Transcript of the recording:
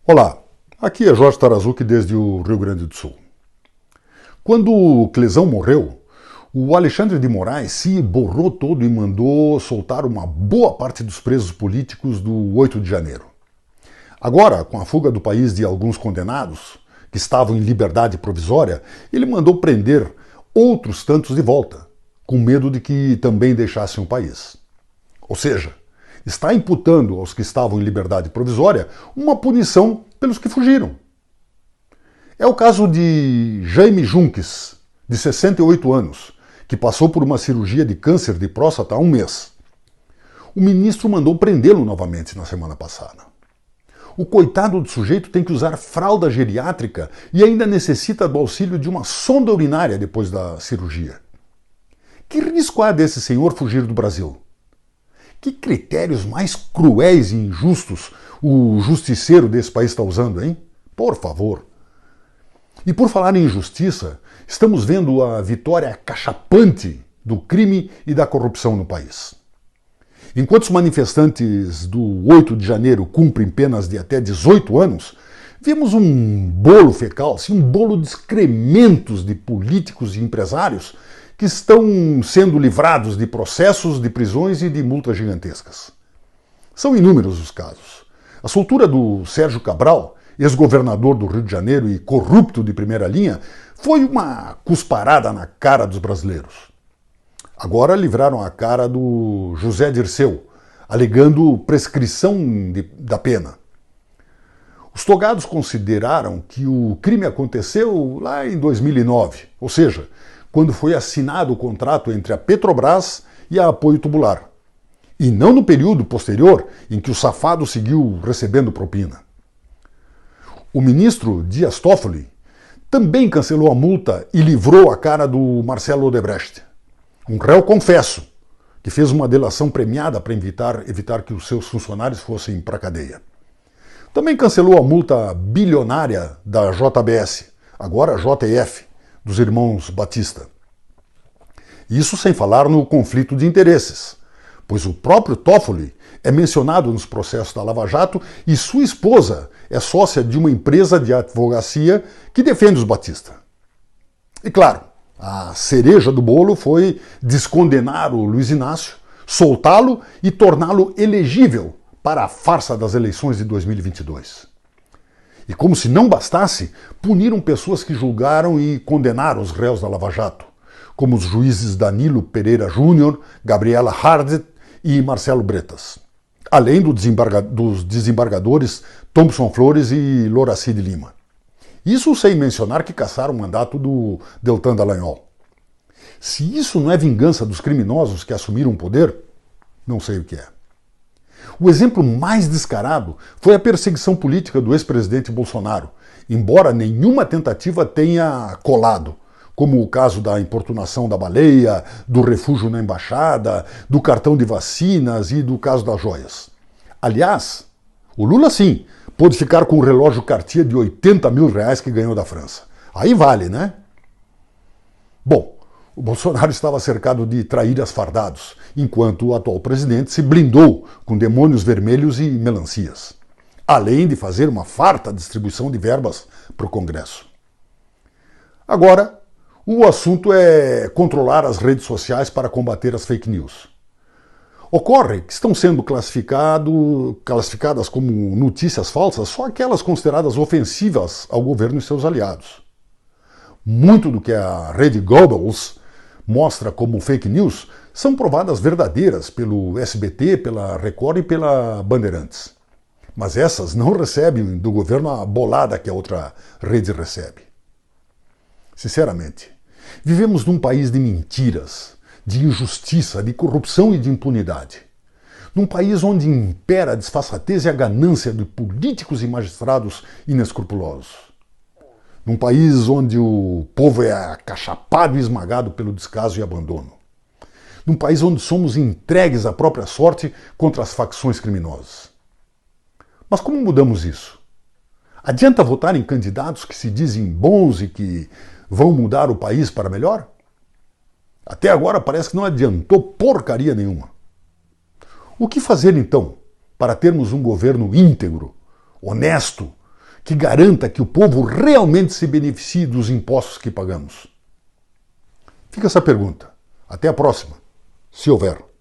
Olá, aqui é Jorge Tarazuki desde o Rio Grande do Sul. Quando o Clesão morreu, o Alexandre de Moraes se borrou todo e mandou soltar uma boa parte dos presos políticos do 8 de janeiro. Agora, com a fuga do país de alguns condenados, que estavam em liberdade provisória, ele mandou prender outros tantos de volta, com medo de que também deixassem o país. Ou seja, está imputando aos que estavam em liberdade provisória uma punição pelos que fugiram. É o caso de Jaime Junques, de 68 anos, que passou por uma cirurgia de câncer de próstata há um mês. O ministro mandou prendê-lo novamente na semana passada. O coitado do sujeito tem que usar fralda geriátrica e ainda necessita do auxílio de uma sonda urinária depois da cirurgia. Que risco há desse senhor fugir do Brasil? Que critérios mais cruéis e injustos o justiceiro desse país está usando, hein? Por favor. E por falar em injustiça, estamos vendo a vitória acachapante do crime e da corrupção no país. Enquanto os manifestantes do 8 de janeiro cumprem penas de até 18 anos, vemos um bolo fecal, um bolo de excrementos de políticos e empresários que estão sendo livrados de processos, de prisões e de multas gigantescas. São inúmeros os casos. A soltura do Sérgio Cabral, ex-governador do Rio de Janeiro e corrupto de primeira linha, foi uma cusparada na cara dos brasileiros. Agora livraram a cara do José Dirceu, alegando prescrição da pena. Os togados consideraram que o crime aconteceu lá em 2009, ou seja, quando foi assinado o contrato entre a Petrobras e a Apoio Tubular, e não no período posterior em que o safado seguiu recebendo propina. O ministro Dias Toffoli também cancelou a multa e livrou a cara do Marcelo Odebrecht, um réu confesso, que fez uma delação premiada para evitar que os seus funcionários fossem para a cadeia. Também cancelou a multa bilionária da JBS, agora JF, dos irmãos Batista. Isso sem falar no conflito de interesses, pois o próprio Toffoli é mencionado nos processos da Lava Jato e sua esposa é sócia de uma empresa de advocacia que defende os Batista. E claro, a cereja do bolo foi descondenar o Luiz Inácio, soltá-lo e torná-lo elegível para a farsa das eleições de 2022. E como se não bastasse, puniram pessoas que julgaram e condenaram os réus da Lava Jato, como os juízes Danilo Pereira Júnior, Gabriela Hardet e Marcelo Bretas, além dos desembargadores Thompson Flores e Loracide Lima. Isso sem mencionar que cassaram o mandato do Deltan Dallagnol. Se isso não é vingança dos criminosos que assumiram o poder, não sei o que é. O exemplo mais descarado foi a perseguição política do ex-presidente Bolsonaro, embora nenhuma tentativa tenha colado, como o caso da importunação da baleia, do refúgio na embaixada, do cartão de vacinas e do caso das joias. Aliás, o Lula sim pôde ficar com o relógio Cartier de 80 mil reais que ganhou da França. Aí vale, né? Bom, o Bolsonaro estava cercado de traíras fardados, enquanto o atual presidente se blindou com demônios vermelhos e melancias, além de fazer uma farta distribuição de verbas para o Congresso. Agora, o assunto é controlar as redes sociais para combater as fake news. Ocorre que estão sendo classificadas como notícias falsas só aquelas consideradas ofensivas ao governo e seus aliados. Muito do que a rede Goebbels mostra como fake news são provadas verdadeiras pelo SBT, pela Record e pela Bandeirantes. Mas essas não recebem do governo a bolada que a outra rede recebe. Sinceramente, vivemos num país de mentiras, de injustiça, de corrupção e de impunidade. Num país onde impera a desfaçatez e a ganância de políticos e magistrados inescrupulosos. Num país onde o povo é acachapado e esmagado pelo descaso e abandono. Num país onde somos entregues à própria sorte contra as facções criminosas. Mas como mudamos isso? Adianta votar em candidatos que se dizem bons e que vão mudar o país para melhor? Até agora parece que não adiantou porcaria nenhuma. O que fazer então para termos um governo íntegro, honesto, que garanta que o povo realmente se beneficie dos impostos que pagamos? Fica essa pergunta. Até a próxima, se houver.